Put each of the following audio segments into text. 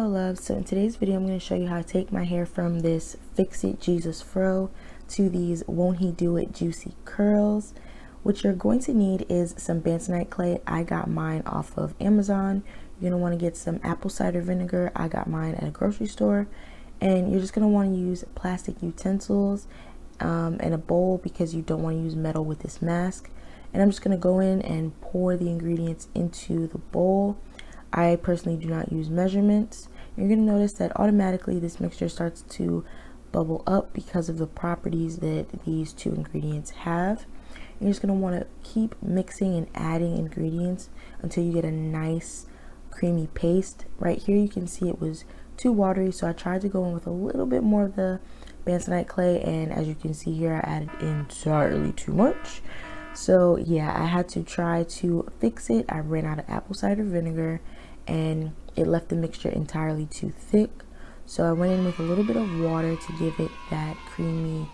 Hello loves, so in today's video I'm going to show you how to take my hair from this Fix It Jesus Fro to these Won't He Do It juicy curls. What you're going to need is some bentonite clay. I got mine off of Amazon. You're going to want to get some apple cider vinegar. I got mine at a grocery store. And you're just going to want to use plastic utensils and a bowl because you don't want to use metal with this mask. And I'm just going to go in and pour the ingredients into the bowl. I personally do not use measurements. You're going to notice that automatically this mixture starts to bubble up because of the properties that these two ingredients have. You're just going to want to keep mixing and adding ingredients until you get a nice creamy paste. Right here you can see it was too watery, so I tried to go in with a little bit more of the bentonite clay, and as you can see here I added entirely too much. So yeah, I had to try to fix it. I ran out of apple cider vinegar and it left the mixture entirely too thick. So I went in with a little bit of water to give it that creamy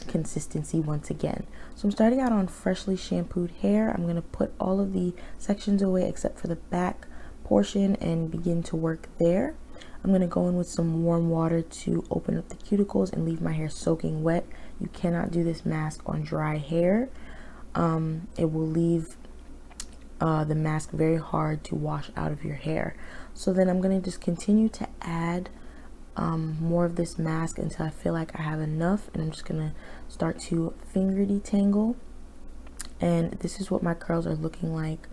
consistency once again. So I'm starting out on freshly shampooed hair. I'm going to put all of the sections away except for the back portion and begin to work there. I'm going to go in with some warm water to open up the cuticles and leave my hair soaking wet. You cannot do this mask on dry hair. It will leave the mask very hard to wash out of your hair. So then I'm going to just continue to add more of this mask until I feel like I have enough, and I'm just going to start to finger detangle. And this is what my curls are looking like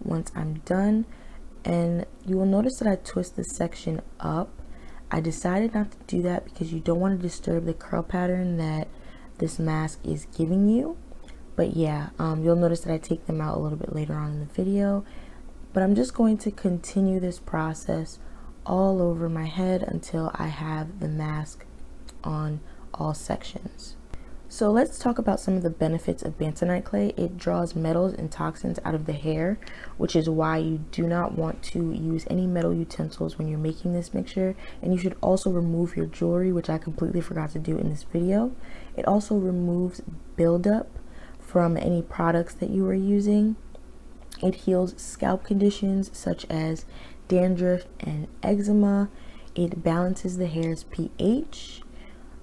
once I'm done. And you will notice that I twist this section up. I decided not to do that because you don't want to disturb the curl pattern that this mask is giving you. But yeah, you'll notice that I take them out a little bit later on in the video. But I'm just going to continue this process all over my head until I have the mask on all sections. So let's talk about some of the benefits of bentonite clay. It draws metals and toxins out of the hair, which is why you do not want to use any metal utensils when you're making this mixture. And you should also remove your jewelry, which I completely forgot to do in this video. It also removes buildup from any products that you are using. It heals scalp conditions such as dandruff and eczema. It balances the hair's pH.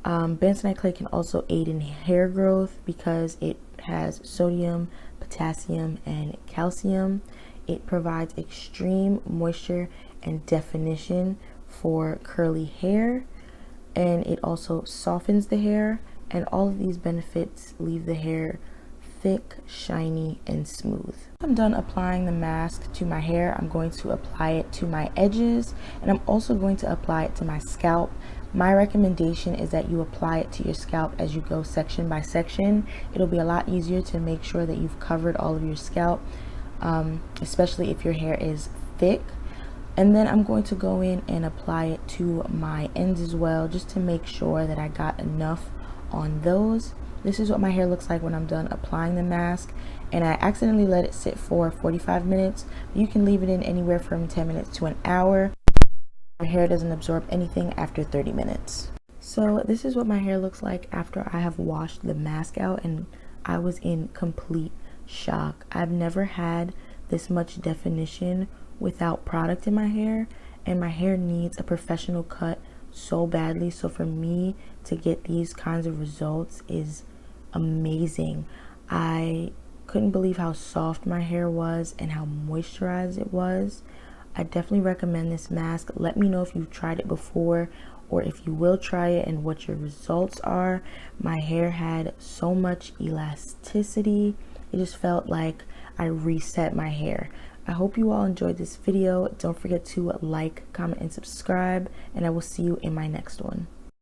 Bentonite clay can also aid in hair growth because it has sodium, potassium, and calcium. It provides extreme moisture and definition for curly hair, and it also softens the hair, and all of these benefits leave the hair thick, shiny, and smooth. I'm done applying the mask to my hair. I'm going to apply it to my edges, and I'm also going to apply it to my scalp. My recommendation is that you apply it to your scalp as you go section by section. It'll be a lot easier to make sure that you've covered all of your scalp, especially if your hair is thick. And then I'm going to go in and apply it to my ends as well, just to make sure that I got enough on those. This is what my hair looks like when I'm done applying the mask, and I accidentally let it sit for 45 minutes. You can leave it in anywhere from 10 minutes to an hour. My hair doesn't absorb anything after 30 minutes. So this is what my hair looks like after I have washed the mask out, and I was in complete shock. I've never had this much definition without product in my hair, and my hair needs a professional cut so badly. So for me to get these kinds of results is amazing. I couldn't believe how soft my hair was and how moisturized it was. I definitely recommend this mask. Let me know if you've tried it before or if you will try it and what your results are. My hair had so much elasticity. It just felt like I reset my hair. I hope you all enjoyed this video. Don't forget to like, comment, and subscribe, and I will see you in my next one.